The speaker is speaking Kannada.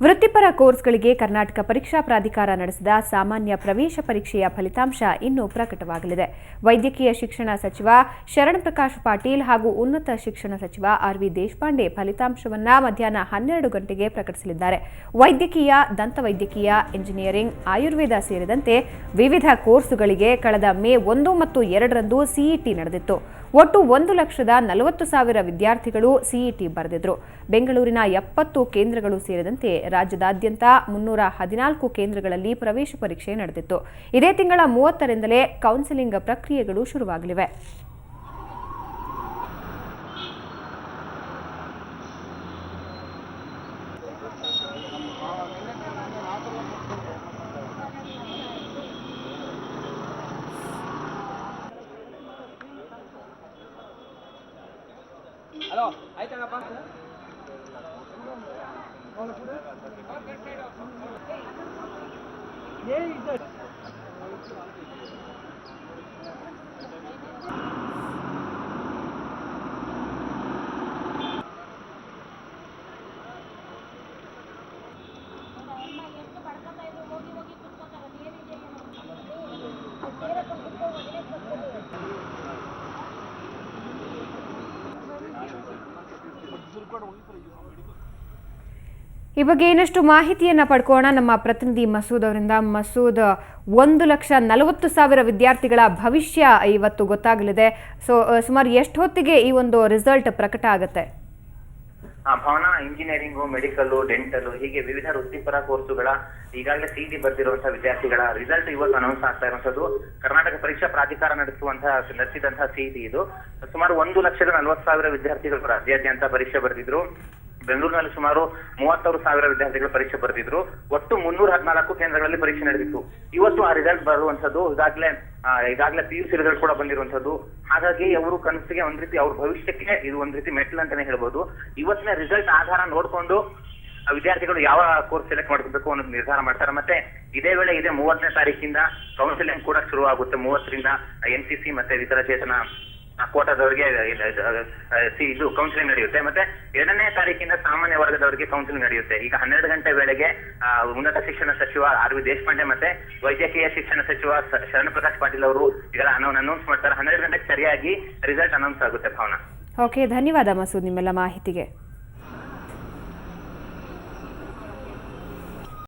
ವೃತ್ತಿಪರ ಕೋರ್ಸ್ಗಳಿಗೆ ಕರ್ನಾಟಕ ಪರೀಕ್ಷಾ ಪ್ರಾಧಿಕಾರ ನಡೆಸಿದ ಸಾಮಾನ್ಯ ಪ್ರವೇಶ ಪರೀಕ್ಷೆಯ ಫಲಿತಾಂಶ ಇನ್ನೂ ಪ್ರಕಟವಾಗಲಿದೆ. ವೈದ್ಯಕೀಯ ಶಿಕ್ಷಣ ಸಚಿವ ಶರಣಪ್ರಕಾಶ್ ಪಾಟೀಲ್ ಹಾಗೂ ಉನ್ನತ ಶಿಕ್ಷಣ ಸಚಿವ ಆರ್.ವಿ. ದೇಶಪಾಂಡೆ ಫಲಿತಾಂಶವನ್ನು ಮಧ್ಯಾಹ್ನ 12 ಗಂಟೆಗೆ ಪ್ರಕಟಿಸಲಿದ್ದಾರೆ. ವೈದ್ಯಕೀಯ, ದಂತವೈದ್ಯಕೀಯ, ಇಂಜಿನಿಯರಿಂಗ್, ಆಯುರ್ವೇದ ಸೇರಿದಂತೆ ವಿವಿಧ ಕೋರ್ಸುಗಳಿಗೆ ಕಳೆದ ಮೇ 1 ಮತ್ತು 2 ರಂದು ಸಿಇಟಿ ನಡೆದಿತ್ತು. ಒಟ್ಟು 1,40,40,000 ವಿದ್ಯಾರ್ಥಿಗಳು ಸಿಇಟಿ ಬರೆದಿದ್ರು. ಬೆಂಗಳೂರಿನ 70 ಕೇಂದ್ರಗಳು ಸೇರಿದಂತೆ ರಾಜ್ಯದಾದ್ಯಂತ 314 ಕೇಂದ್ರಗಳಲ್ಲಿ ಪ್ರವೇಶ ಪರೀಕ್ಷೆ ನಡೆದಿತ್ತು. ಇದೇ ತಿಂಗಳ 30ರಿಂದಲೇ ಕೌನ್ಸೆಲಿಂಗ್ ಪ್ರಕ್ರಿಯೆಗಳು ಶುರುವಾಗಲಿವೆ. ಹಲೋ ಆಯ್ತಣ್ಣಪ್ಪ ಈ ಬಗ್ಗೆ ಇನ್ನಷ್ಟು ಮಾಹಿತಿಯನ್ನು ಪಡ್ಕೋಣ ನಮ್ಮ ಪ್ರತಿನಿಧಿ ಮಸೂದ್ ಅವರಿಂದ. ಮಸೂದ್, 1,40,000 ವಿದ್ಯಾರ್ಥಿಗಳ ಭವಿಷ್ಯ ಇವತ್ತು ಗೊತ್ತಾಗಲಿದೆ. ಸುಮಾರು ಎಷ್ಟು ಹೊತ್ತಿಗೆ ಈ ಒಂದು ರಿಸಲ್ಟ್ ಪ್ರಕಟ ಆಗುತ್ತೆ? ಭವನ ಇಂಜಿನಿಯರಿಂಗ್, ಮೆಡಿಕಲ್, ಡೆಂಟಲ್ ಹೀಗೆ ವಿವಿಧ ವೃತ್ತಿಪರ ಕೋರ್ಸುಗಳ ಈಗಾಗಲೇ ಸಿಇಟಿ ಬರ್ತಿರುವಂತಹ ವಿದ್ಯಾರ್ಥಿಗಳ ರಿಸಲ್ಟ್ ಇವತ್ತು ಅನೌನ್ಸ್ ಆಗ್ತಾ ಇರುವಂತದ್ದು. ಕರ್ನಾಟಕ ಪರೀಕ್ಷಾ ಪ್ರಾಧಿಕಾರ ನಡೆಸಿದಂತಹ ಸಿಇಟಿ ಇದು. ಸುಮಾರು 1,40,40,000 ವಿದ್ಯಾರ್ಥಿಗಳು ರಾಜ್ಯಾದ್ಯಂತ ಪರೀಕ್ಷೆ ಬರೆದಿದ್ರು. ಬೆಂಗಳೂರಿನಲ್ಲಿ ಸುಮಾರು 33,000 ವಿದ್ಯಾರ್ಥಿಗಳು ಪರೀಕ್ಷೆ ಬರೆದಿದ್ರು. ಒಟ್ಟು 314 ಕೇಂದ್ರಗಳಲ್ಲಿ ಪರೀಕ್ಷೆ ನಡೆದಿತ್ತು. ಇವತ್ತು ಆ ರಿಸಲ್ಟ್ ಬರುವಂತದ್ದು. ಈಗಾಗಲೇ PUC ರಿಸಲ್ಟ್ ಕೂಡ ಬಂದಿರುವಂತದ್ದು. ಹಾಗಾಗಿ ಅವರು ಕನಸಿಗೆ ಒಂದ್ ರೀತಿ ಅವ್ರ ಭವಿಷ್ಯಕ್ಕೆ ಇದು ಒಂದ್ ರೀತಿ ಮೆಟ್ಲ್ ಅಂತಾನೆ ಹೇಳ್ಬೋದು. ಇವತ್ತಿನ ರಿಸಲ್ಟ್ ಆಧಾರ ನೋಡ್ಕೊಂಡು ವಿದ್ಯಾರ್ಥಿಗಳು ಯಾವ ಕೋರ್ಸ್ ಸೆಲೆಕ್ಟ್ ಮಾಡ್ಕೋಬೇಕು ಅನ್ನೋದು ನಿರ್ಧಾರ ಮಾಡ್ತಾರೆ. ಮತ್ತೆ ಇದೇ 30ನೇ ತಾರೀಕಿಂದ ಕೌನ್ಸಿಲಿಂಗ್ ಕೂಡ ಶುರು ಆಗುತ್ತೆ. 30ರಿಂದ NCC ಮತ್ತೆ ವಿಕಲಚೇತನ ಕೋಟಾದವರಿಗೆ ಇದು ಕೌನ್ಸಿಲಿಂಗ್ ನಡೆಯುತ್ತೆ. ಮತ್ತೆ 2ನೇ ತಾರೀಕಿಂದ ಸಾಮಾನ್ಯ ವರ್ಗದವರಿಗೆ ಕೌನ್ಸಿಲಿಂಗ್ ನಡೆಯುತ್ತೆ. ಈಗ 12 ಗಂಟೆ ವೇಳೆಗೆ ಉನ್ನತ ಶಿಕ್ಷಣ ಸಚಿವ ಆರ್.ವಿ. ದೇಶಪಾಂಡೆ ಮತ್ತೆ ವೈದ್ಯಕೀಯ ಶಿಕ್ಷಣ ಸಚಿವ ಶರಣಪ್ರಕಾಶ್ ಪಾಟೀಲ್ ಅವರು ಈಗ ಅನೌನ್ಸ್ ಮಾಡ್ತಾರೆ. 12 ಗಂಟೆಗೆ ಸರಿಯಾಗಿ ರಿಸಲ್ಟ್ ಅನೌನ್ಸ್ ಆಗುತ್ತೆ. ಭಾವನಾ, ಓಕೆ, ಧನ್ಯವಾದ ಮಸೂದ್ ನಿಮ್ಮೆಲ್ಲ ಮಾಹಿತಿಗೆ.